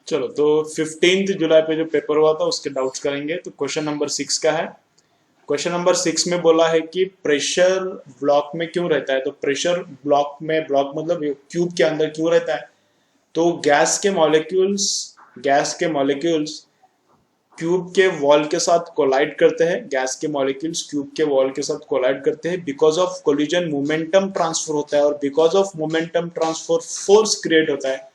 चलो तो 15 जुलाई पे जो पेपर हुआ था उसके डाउट्स करेंगे। तो क्वेश्चन नंबर 6 का है। क्वेश्चन नंबर 6 में बोला है कि प्रेशर ब्लॉक में क्यों रहता है। तो प्रेशर ब्लॉक में, ब्लॉक मतलब क्यूब के अंदर क्यों रहता है। तो गैस के मॉलिक्यूल्स क्यूब के वॉल के साथ कोलाइड करते हैं। गैस के मॉलिक्यूल्स क्यूब के वॉल के साथ कोलाइड करते हैं। Because of collision momentum transfer होता है, और because of momentum transfer force create होता है,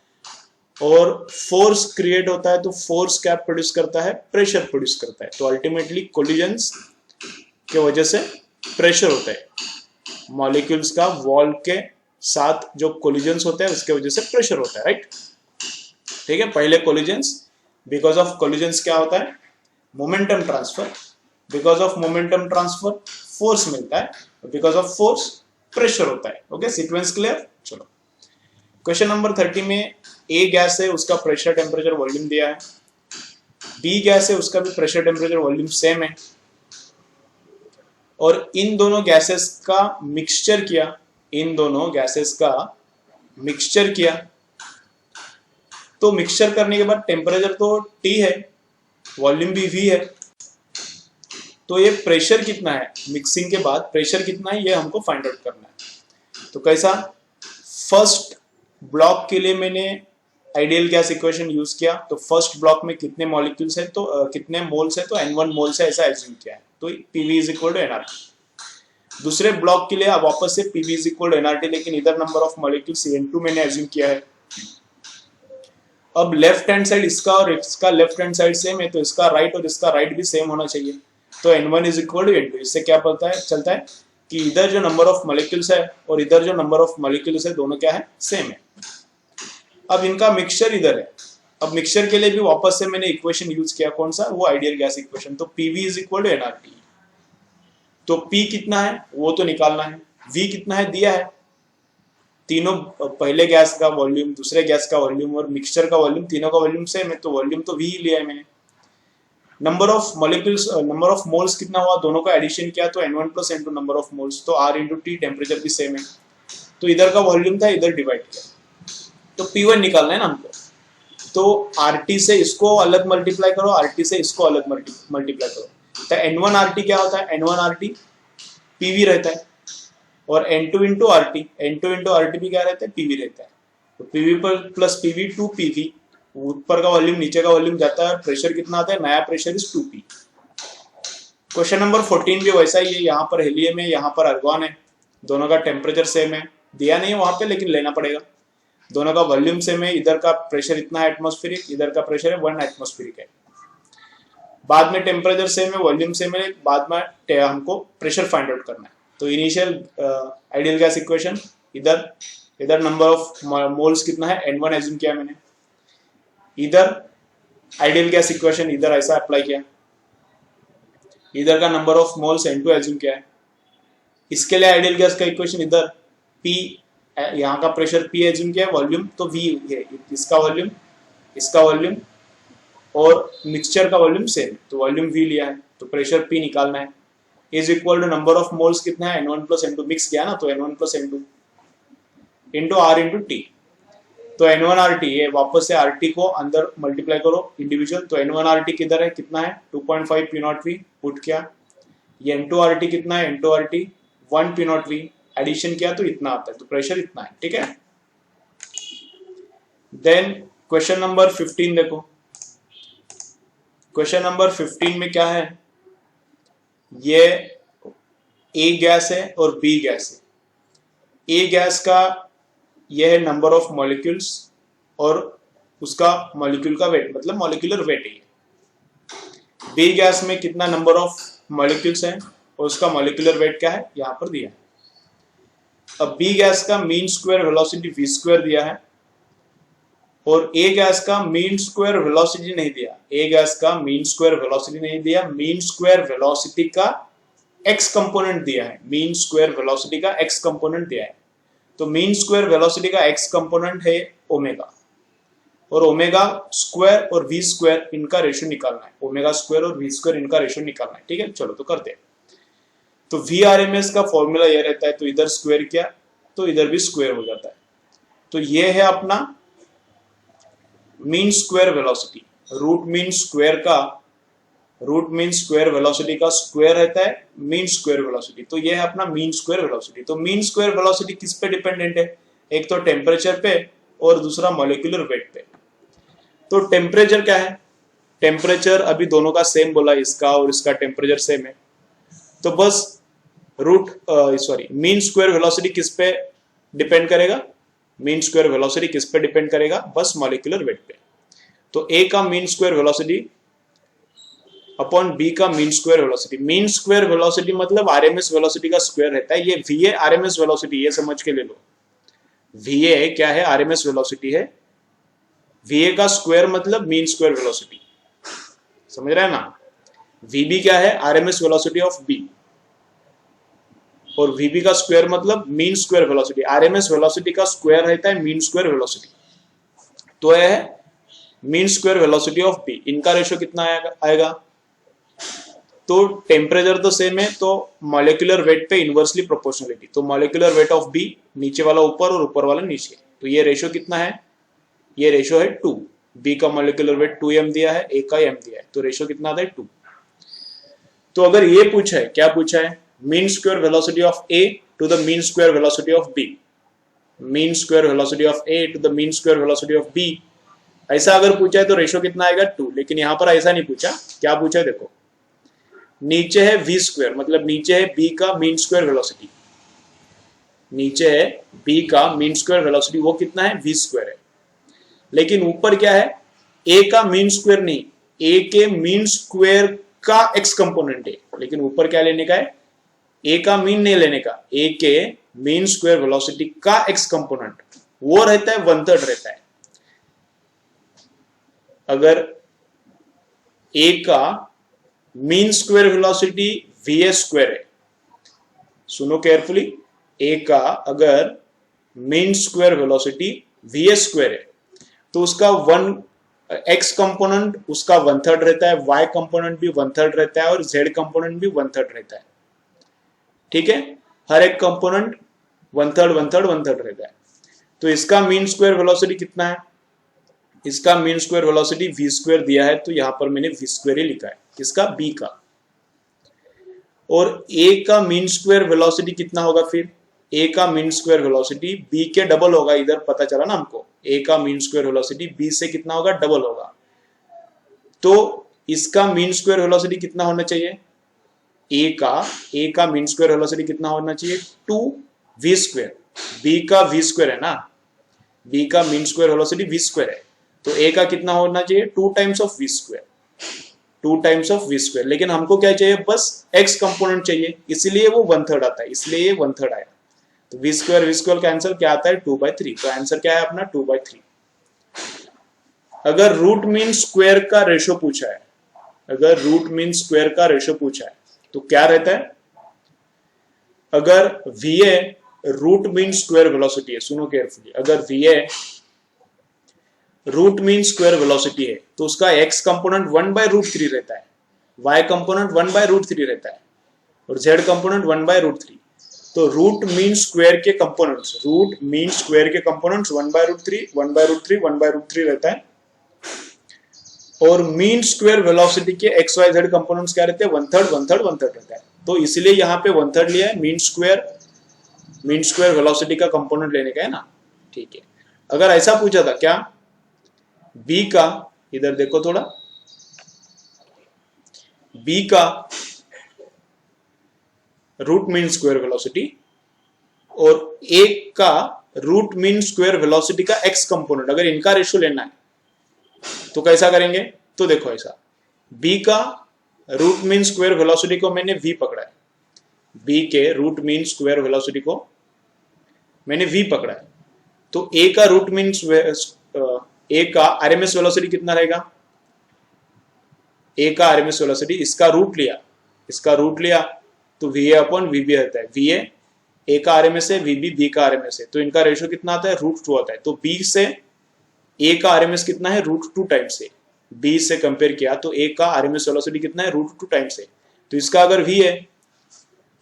और फोर्स क्रिएट होता है तो फोर्स क्या प्रोड्यूस करता है, प्रेशर प्रोड्यूस करता है। तो अल्टीमेटली कोलिजन्स के वजह से प्रेशर होता है। मॉलिक्यूल्स का वॉल के साथ जो कोलिजन्स होते हैं उसके वजह से प्रेशर होता है, राइट। ठीक है, पहले कोलिजन्स, बिकॉज ऑफ कोलिजन्स क्या होता है, momentum transfer. Because of momentum transfer force मिलता है, बिकॉज ऑफ फोर्स प्रेशर होता है। Okay, sequence clear. चलो क्वेश्चन नंबर 30 में ए गैस है, उसका प्रेशर, टेम्परेचर, वॉल्यूम दिया है। बी गैस है, उसका भी प्रेशर, टेम्परेचर, वॉल्यूम सेम है। और इन दोनों गैसेस का मिक्सचर किया, इन दोनों गैसेस का मिक्सचर किया। तो मिक्सचर करने के बाद टेम्परेचर तो टी है, वॉल्यूम भी वी है। तो ये प्रेशर कितना है, मिक्सिंग के बाद प्रेशर कितना है ये हमको फाइंड आउट करना है। तो कैसा, फर्स्ट ब्लॉक के लिए मैंने आइडियल गैस इक्वेशन यूज किया। तो फर्स्ट ब्लॉक में कितने मॉलिक्यूल्स है, तो कितने मोल्स है, तो N1 मोल्स है, ऐसा एज्यूम किया है। तो PV is equal to NRT। दूसरे ब्लॉक के लिए अब वापस से PV is equal to NRT, लेकिन इधर नंबर ऑफ मॉलिक्यूल्स N2 मैंने एज्यूम किया है। अब लेफ्ट हैंड साइड इसका और इसका लेफ्ट हैंड साइड सेम है, तो इसका राइट और इसका राइट भी सेम होना चाहिए। तो N1 is equal to N2। इससे क्या पता है, चलता है कि इधर जो नंबर ऑफ मॉलिक्यूल्स है और इधर जो नंबर ऑफ मॉलिक्यूल्स है दोनों क्या है, सेम है। अब इनका मिक्सचर इधर है। अब मिक्सचर के लिए भी वापस से मैंने इक्वेशन यूज किया, कौन सा, वो आइडियल गैस इक्वेशन। तो PV is equal to NRT। तो P कितना है वो तो निकालना है, V कितना है दिया है। तीनों, पहले गैस का वॉल्यूम, दूसरे गैस का वॉल्यूम और मिक्सचर का वॉल्यूम, तीनों का वॉल्यूम सेम है, तो वॉल्यूम तो V लिया है मैंने। Number of molecules, number of moles कितना हुआ, दोनों का एडिशन किया तो N1 plus N2 number of moles, तो R इंटू T, टेम्परेचर भी सेम है। तो इधर का वॉल्यूम था, इधर डिवाइड किया, तो P1 निकालना है ना हमको। तो RT से इसको अलग मल्टीप्लाई करो, RT से इसको अलग मल्टीप्लाई करो। तो N1 RT क्या होता है, N1 RT PV रहता है, और N2 into RT, N2 into RT भी क्या रहता है, PV रहता है। तो PV plus PV to PV, ऊपर का वॉल्यूम नीचे का वॉल्यूम जाता है, प्रेशर कितना आता है, नया pressure is 2P। Question number 14 भी वैसा ही है, यहाँ पर हेलियम है, यहाँ पर आर्गन है, दोनों का टेम्परेचर सेम है, दिया नहीं है वहां पे लेकिन लेना पड़ेगा। दोनों का वॉल्यूम सेम है, इधर का प्रेशर इतना है एटमॉस्फेरिक, इधर का प्रेशर है 1 एटमॉस्फेरिक है। बाद में टेम्परेचर सेम है, वॉल्यूम सेम है, बाद में हमको प्रेशर फाइंड आउट करना है। तो इनिशियल आइडियल गैस इक्वेशन, इधर इधर नंबर ऑफ मोल्स कितना है, N1 एज्यूम किया मैंने। इधर आइडियल गैस इक्वेशन, इधर ऐसा अप्लाई किया। इधर का number of moles N2 assume किया है। इसके लिए आइडियल गैस का इक्वेशन, इधर P, यहाँ का प्रेशर P एज्यूम किया है, वॉल्यूम तो V है, इसका वॉल्यूम, इसका वॉल्यूम और मिक्सचर का वॉल्यूम सेम, तो वॉल्यूम V लिया है, तो प्रेशर P निकालना है। Is equal to number of moles कितना है, N1 प्लस N2, मिक्स किया ना, तो N1 plus N2 into R into T। तो N1 RT, ये वापस से RT को अंदर मल्टीप्लाई करो इंडिविजुअल। तो N1 RT किधर है, कितना है, 2.5 P0V पुट किया। ये N2 RT कितना है, N2 RT 1 P0V, एडिशन किया तो इतना आता है, तो प्रेशर इतना है, ठीक है। देन क्वेश्चन नंबर 15 देखो। क्वेश्चन नंबर 15 में क्या है, ये A गैस है और B गैस है। A गैस का यह है नंबर ऑफ मॉलिक्यूल्स और उसका मॉलिक्यूल का वेट, मतलब मॉलिक्यूलर वेट है। बी गैस में कितना नंबर ऑफ मॉलिक्यूल्स हैं और उसका मॉलिक्यूलर वेट क्या है, यहां पर दिया है। अब बी गैस का mean square velocity v square दिया है, और ए गैस का मीन स्क्वायर वेलोसिटी नहीं दिया। ए गैस का मीन स्क्वायर वेलोसिटी नहीं दिया, मीन स्क्वायर वेलोसिटी का एक्स कंपोनेंट दिया है, मीन स्क्वायर वेलोसिटी का एक्स कंपोनेंट दिया है। तो मीन स्क्वायर वेलोसिटी का एक्स कंपोनेंट है ओमेगा, और ओमेगा स्क्वायर और वी स्क्वायर इनका रेशियो निकालना है, ओमेगा स्क्वायर और वी स्क्वायर इनका रेशियो निकालना है, ठीक है। चलो तो करते हैं। तो वी आर एम एस का फॉर्मूला यह रहता है, तो इधर स्क्वायर किया तो इधर भी स्क्वायर हो जाता है। तो ये है अपना mean square velocity, root mean square velocity का स्क्वायर रहता है मीन स्क्वायर वेलोसिटी, तो ये है अपना मीन स्क्वायर वेलोसिटी। तो मीन स्क्वायर वेलोसिटी किस पे डिपेंडेंट है? एक तो टेम्परेचर पे और दूसरा मॉलिक्यूलर वेट पे। तो टेम्परेचर क्या है? टेम्परेचर अभी दोनों का सेम बोला, इसका और इसका टेम्परेचर सेम है, तो बस मीन स्क्वायर वेलोसिटी किस पे डिपेंड करेगा? मीन स्क्वायर वेलोसिटी किस पे डिपेंड करेगा? बस मॉलिक्यूलर वेट पे। तो ए का mean square velocity upon B का mean square velocity. Mean square velocity मतलब आरएमएस वेलोसिटी का स्क्वायर रहता है। ये वीए आरएमएस वेलोसिटी, ये समझ के ले लो। वीए क्या है? आरएमएस वेलोसिटी है। वीए का स्क्वायर मतलब मीन स्क्वायर वेलोसिटी, समझ रहे हैं ना? वीबी क्या है? आरएमएस वेलोसिटी ऑफ बी, और वीबी का स्क्वायर मतलब mean square velocity. RMS velocity का स्क्वायर रहता है मीन स्क्वायर वेलोसिटी, तो यह है mean square velocity of B. इनका रेशियो कितना आएगा? तो टेम्परेचर तो सेम है, तो मॉलिक्यूलर वेट पे इनवर्सली प्रोपोर्शनलिटी। तो मॉलिक्यूलर वेट ऑफ बी, नीचे वाला ऊपर और ऊपर वाला नीचे, तो ये रेशियो कितना है? ये रेशियो है 2। बी का मॉलिक्यूलर वेट 2m दिया है, ए का m दिया है, तो रेशियो कितना आता है? 2। तो अगर ये पूछा है, क्या पूछा है? Mean square velocity of A to the mean square velocity of B, mean square velocity of A to the mean square velocity of B, ऐसा अगर पूछा है तो रेशियो कितना आएगा? 2। लेकिन यहां पर ऐसा नहीं पूछा। क्या पूछा है देखो, नीचे है v स्क्वायर, मतलब नीचे है b का मीन स्क्वायर वेलोसिटी, नीचे है b का मीन स्क्वायर वेलोसिटी, वो कितना है? v स्क्वायर है। लेकिन ऊपर क्या है? a का मीन स्क्वायर नहीं, a के मीन स्क्वायर का x कंपोनेंट है। लेकिन ऊपर क्या लेने का है? a का मीन नहीं लेने का, a के मीन स्क्वायर वेलोसिटी का x कंपोनेंट, वो रहता है 1/3 रहता है। अगर a का mean square velocity V square है, सुनो केयरफुली, ए का अगर mean square velocity V square है तो उसका एक्स कंपोनेंट उसका 1/3 रहता है, वाई कंपोनेंट भी 1/3 रहता है और जेड कंपोनेंट भी 1/3 रहता है। ठीक है, हर एक कंपोनेंट 1/3 1/3 1/3 रहता है। तो इसका मीन स्क्वायर वेलोसिटी कितना है? इसका mean square velocity v square दिया है, तो यहां पर मैंने v स्क्वायर ही लिखा है। किसका? b का। और a का मीन स्क्वायर वेलोसिटी कितना होगा फिर? a का मीन स्क्वायर वेलोसिटी b के डबल होगा, इधर पता चला ना हमको। a का मीन स्क्वायर वेलोसिटी b से कितना होगा? डबल होगा। तो इसका मीन स्क्वायर वेलोसिटी कितना होना चाहिए? a का मीन स्क्वायर वेलोसिटी कितना होना चाहिए? 2v square. b का v स्क्वायर है ना, b का mean square velocity v square है, तो a का कितना होना चाहिए? 2 times of v square, 2 times of v square. लेकिन हमको क्या चाहिए? बस x कंपोनेंट चाहिए, इसलिए वो 1/3 आता है, इसलिए ये 1/3 आया। तो v स्क्वायर का आंसर क्या आता है? 2/3। तो आंसर क्या है अपना? 2/3। अगर रूट मीन स्क्वायर का रेशियो पूछा है, अगर रूट मीन स्क्वायर का रेशियो पूछा है तो क्या रहता है? अगर va root mean square velocity है, सुनो केयरफुली, अगर va root mean square velocity है तो उसका x कंपोनेंट 1/√3 रहता है, y कंपोनेंट 1/√3 रहता है और z कंपोनेंट 1/√3। तो रूट मीन स्क्वायर के कंपोनेंट्स 1/√3 1/√3 1/√3 रहता है, और मीन स्क्वायर वेलोसिटी के x y z कंपोनेंट्स क्या रहते हैं? 1/3 1/3 1/3 रहता है। तो इसलिए यहाँ पे 1/3 लिया है, मीन स्क्वायर वेलोसिटी का कंपोनेंट लेने का है ना। ठीक है, अगर ऐसा पूछा था क्या b का, इधर देखो थोड़ा, b का रूट मीन स्क्वायर वेलोसिटी और a का रूट मीन स्क्वायर वेलोसिटी का x कंपोनेंट, अगर इनका रेशियो लेना है तो कैसा करेंगे? तो देखो ऐसा, b का रूट मीन स्क्वायर वेलोसिटी को मैंने v पकड़ा है, b के रूट मीन स्क्वायर वेलोसिटी को मैंने v पकड़ा है, तो a का रूट मीन a का आरएमएस वेलोसिटी कितना रहेगा? a का आरएमएस वेलोसिटी, इसका रूट लिया तो va अपॉन vb रहता है। va a का आरएमएस है, vb b का आरएमएस है, तो इनका रेशियो कितना आता है? √2 आता है। तो b से a का आरएमएस कितना है? √2 टाइम्स है। b से कंपेयर किया तो a का आरएमएस वेलोसिटी कितना है? √2 टाइम्स है। तो इसका अगर v है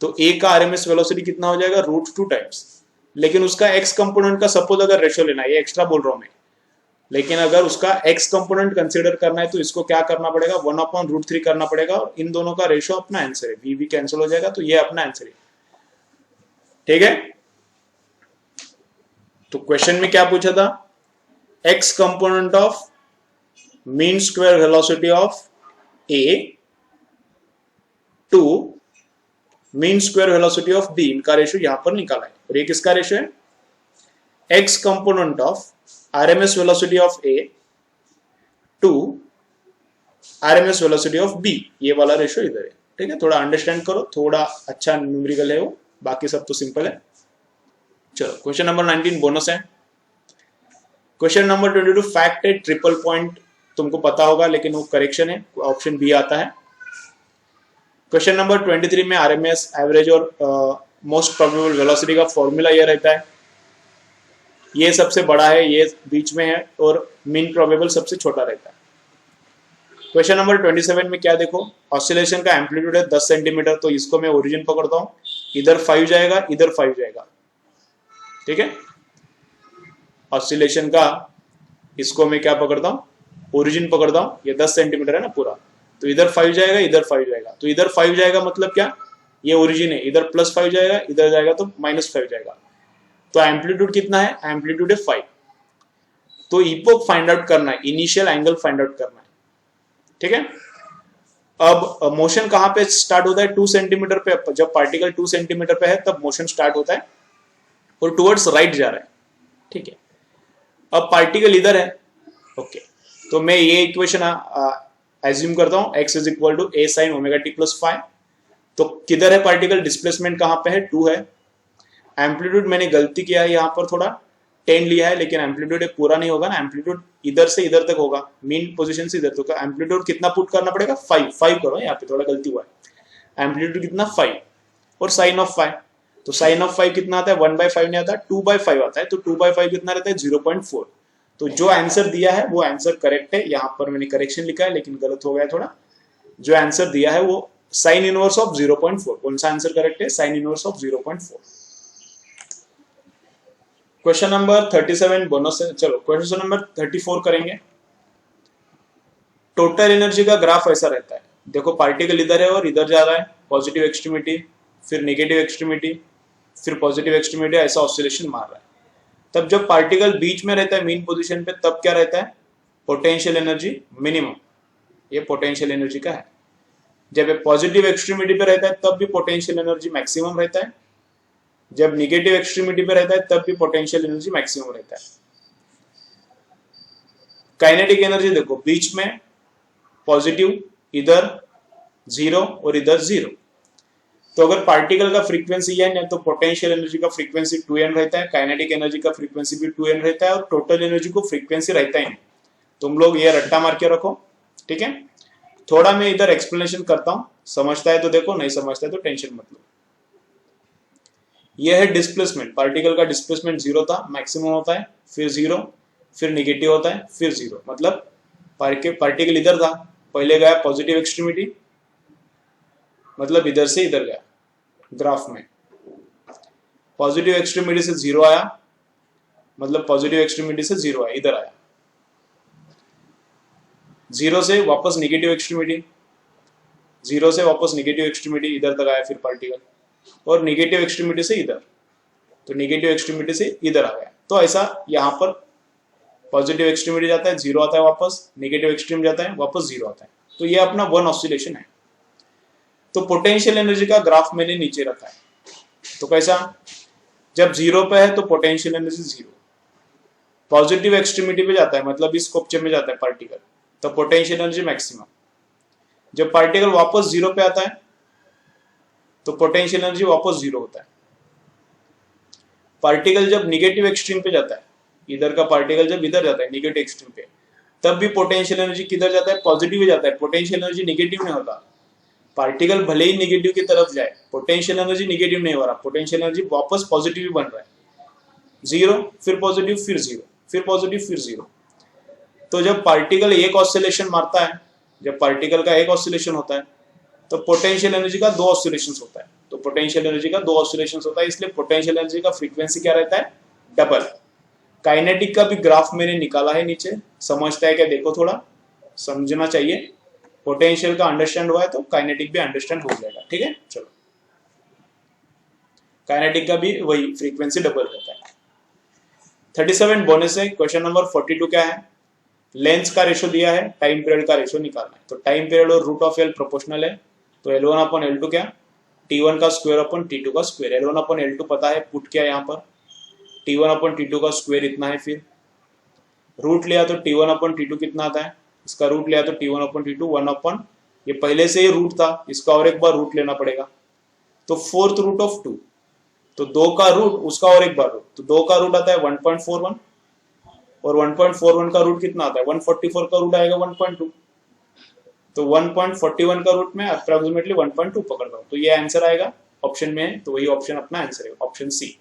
तो a का आरएमएस वेलोसिटी कितना हो जाएगा? √2 टाइम्स। लेकिन उसका x कंपोनेंट का सपोज अगर रेशियो लेना है, ये एक्स्ट्रा बोल रहा हूं मैं, लेकिन अगर उसका x कंपोनेंट कंसीडर करना है तो इसको क्या करना पड़ेगा, 1/√3 करना पड़ेगा, और इन दोनों का रेशो अपना आंसर है, v कैंसिल हो जाएगा, तो ये अपना आंसर है। ठीक है, तो क्वेश्चन में क्या पूछा था, x component of mean square velocity of a to mean square velocity of b, इनका रेशो यहां पर निकाला है, और ये किसका रेशो है, x component of RMS velocity of a to RMS velocity of b, ये वाला रेशो इधर है। ठीक है, थोड़ा अंडरस्टैंड करो, थोड़ा अच्छा न्यूमेरिकल है वो, बाकी सब तो सिंपल है। चलो क्वेश्चन नंबर 19 बोनस है। क्वेश्चन नंबर 22 फैक्ट है, ट्रिपल पॉइंट तुमको पता होगा, लेकिन वो करेक्शन है, ऑप्शन बी आता है। क्वेश्चन नंबर 23 में RMS एवरेज और मोस्ट प्रोबेबल वेलोसिटी का फॉर्मूला ये रहता है, ये सबसे बड़ा है, ये बीच में है, और मीन प्रोबेबल सबसे छोटा रहता है। क्वेश्चन नंबर 27 में क्या देखो, ऑसिलेशन का एम्पलीट्यूड है 10 सेंटीमीटर, तो इसको मैं ओरिजिन पकड़ता हूँ, इधर 5 जाएगा, इधर 5 जाएगा। ठीक है, ऑसिलेशन का इसको मैं क्या पकड़ता हूँ, ओरिजिन पकड़ता हूँ, ये 10 सेंटीमीटर है ना पूरा, तो इधर 5 जाएगा, इधर 5 जाएगा, तो इधर 5 जाएगा मतलब क्या, ये ओरिजिन है, इधर +5 जाएगा, इधर जाएगा तो -5 जाएगा, तो एम्पलीट्यूड कितना है, एम्पलीट्यूड है 5। तो इपोक फाइंड आउट करना है, इनिशियल एंगल फाइंड आउट करना है। ठीक है, अब मोशन कहां पे स्टार्ट होता है, 2 सेंटीमीटर पे, जब पार्टिकल 2 सेंटीमीटर पे है तब मोशन स्टार्ट होता है और टुवर्ड्स राइट जा रहा है। ठीक है, अब पार्टिकल इधर है, ओके, तो मैं ये इक्वेशन एज्यूम करता हूं, x is equal to a sin omega t plus five. तो किधर है पार्टिकल, डिस्प्लेसमेंट कहां पे है, 2 है। एम्पलीट्यूड मैंने गलती किया है, यहाँ पर थोड़ा 10 लिया है, लेकिन एम्पलीट्यूड पूरा नहीं होगा ना, एम्पलीट्यूड इधर से इधर तक होगा, मीन पोजीशन से इधर तक, एम्पलीट्यूड कितना पुट करना पड़ेगा, 5 करो, यहाँ पे थोड़ा गलती हुआ है, एम्पलीट्यूड कितना 5, और साइन ऑफ 5, तो साइन ऑफ 5 कितना आता है, 1/5 नहीं आता, 2/5 आता है, तो 2/5 कितना रहता है, 0.4। तो जो आंसर दिया है वो आंसर करेक्ट है, यहाँ पर मैंने करेक्शन लिखा है लेकिन गलत हो गया थोड़ा, जो आंसर दिया है वो साइन इनवर्स ऑफ 0.4, कौन सा आंसर करेक्ट है, sine inverse of 0.4। Question number 37 bonus है। चलो क्वेश्चन नंबर 34 करेंगे। टोटल एनर्जी का ग्राफ ऐसा रहता है, देखो पार्टिकल इधर है और इधर जा रहा है, पॉजिटिव एक्सट्रीमिटी, फिर नेगेटिव एक्सट्रीमिटी, फिर पॉजिटिव एक्सट्रीमिटी, ऐसा ऑसिलेशन मार रहा है। तब जब पार्टिकल बीच में रहता है मीन पोजीशन पे, तब क्या रहता है, पोटेंशियल एनर्जी मिनिमम, ये पोटेंशियल एनर्जी का है। जब ये पॉजिटिव एक्सट्रीमिटी पे रहता है तब भी पोटेंशियल एनर्जी मैक्सिमम रहता है, जब निगेटिव एक्सट्रीमिटी पे रहता है तब भी पोटेंशियल एनर्जी मैक्सिमम रहता है। काइनेटिक एनर्जी देखो, बीच में पॉजिटिव, इधर 0 और इधर 0, तो अगर पार्टिकल का फ्रीक्वेंसी n है तो पोटेंशियल एनर्जी का फ्रीक्वेंसी 2n रहता है, काइनेटिक एनर्जी का फ्रीक्वेंसी भी 2n रहता है, और टोटल एनर्जी को फ्रीक्वेंसी रहता ही नहीं। तुम लोग ये रट्टा मार के रखो। ठीक है, थोड़ा मैं इधर एक्सप्लेनेशन करता हूं, समझता है तो देखो, नहीं समझता है तो टेंशन मत लो। यह है डिस्प्लेसमेंट, पार्टिकल का डिस्प्लेसमेंट 0 था, मैक्सिमम होता है, फिर 0, फिर निगेटिव होता है, फिर 0, मतलब पार्टिकल इधर था, पहले गया पॉजिटिव एक्सट्रीमिटी, मतलब इधर से इधर गया, ग्राफ में पॉजिटिव एक्सट्रीमिटी से 0 आया, मतलब पॉजिटिव एक्सट्रीमिटी से 0 आया, इधर आया, 0 से वापस निगेटिव एक्सट्रीमिटी, 0 से वापस निगेटिव एक्सट्रीमिटी, इधर तक आया फिर पार्टिकल, और निगेटिव एक्सट्रीमिटी से इधर, तो निगेटिव एक्सट्रीमिटी से इधर आ गया। तो ऐसा यहाँ पर पॉजिटिव एक्सट्रीमिटी जाता है, 0 आता है वापस, निगेटिव एक्सट्रीम जाता है वापस, 0 आता है, तो ये अपना वन ऑसिलेशन है। तो पोटेंशियल एनर्जी का ग्राफ मैंने नीचे रखा है, तो कैसा, जब 0 पे है तो पोटेंशियल एनर्जी 0, पॉजिटिव एक्सट्रीमिटी पे जाता है, मतलब इस कोपचे में जाता है पार्टिकल, तो पोटेंशियल एनर्जी मैक्सिमम। जब पार्टिकल वापस 0 पे आता है तो पोटेंशियल एनर्जी वापस 0 होता है। पार्टिकल जब निगेटिव एक्सट्रीम पे जाता है, इधर का पार्टिकल जब इधर जाता है निगेटिव एक्सट्रीम पे, तब भी पोटेंशियल एनर्जी किधर जाता है, पॉजिटिव में जाता है, पोटेंशियल एनर्जी निगेटिव नहीं होता। पार्टिकल भले ही निगेटिव की तरफ जाए, पोटेंशियल एनर्जी निगेटिव नहीं हो रहा, पोटेंशियल एनर्जी वापस पॉजिटिव ही बन रहा है, 0 फिर पॉजिटिव फिर 0 फिर पॉजिटिव फिर 0। तो जब पार्टिकल एक ऑसिलेशन मारता है, जब पार्टिकल का एक ऑसिलेशन होता है तो पोटेंशियल एनर्जी का 2 ऑसिलेशन होता है, तो पोटेंशियल एनर्जी का 2 ऑसिलेशन होता है, इसलिए पोटेंशियल एनर्जी का फ्रीक्वेंसी क्या रहता है, डबल। काइनेटिक का भी ग्राफ मैंने निकाला है नीचे, समझता है क्या देखो, थोड़ा समझना चाहिए। पोटेंशियल का अंडरस्टैंड हुआ है तो काइनेटिक भी अंडरस्टैंड हो जाएगा, ठीक है। चलो, काइनेटिक का भी वही फ्रीक्वेंसी डबल रहता है। 37 बोनस है। क्वेश्चन नंबर 42 क्या है, लेंथ का रेशो दिया है, टाइम पीरियड का रेशो निकालना है। तो टाइम पीरियड और रूट ऑफ एल प्रोपोर्शनल है, तो L1 अपन L2 क्या, T1 का स्क्वायर अपन T2 का स्क्वायर। L1 अपन L2 पता है, पुट किया यहाँ पर, T1 अपन T2 का स्क्वायर इतना है, फिर रूट लिया तो T1 अपन T2 कितना आता है, इसका रूट लिया तो T1 अपन T2 1 अपन, ये पहले से ही रूट था, इसका और एक बार रूट लेना पड़ेगा, तो फोर्थ रूट ऑफ 2, तो 2 का रूट उसका और एक बार रूट, तो 2 का रूट आता है 1.41 और 1.41 का रूट कितना आता है 144 का रूट आएगा 1.2, तो 1.41 का रूट में अप्रोक्सीमेटली 1.2 पकड़ रहा हूं, तो ये आंसर आएगा ऑप्शन में है, तो वही ऑप्शन अपना आंसर है, ऑप्शन सी।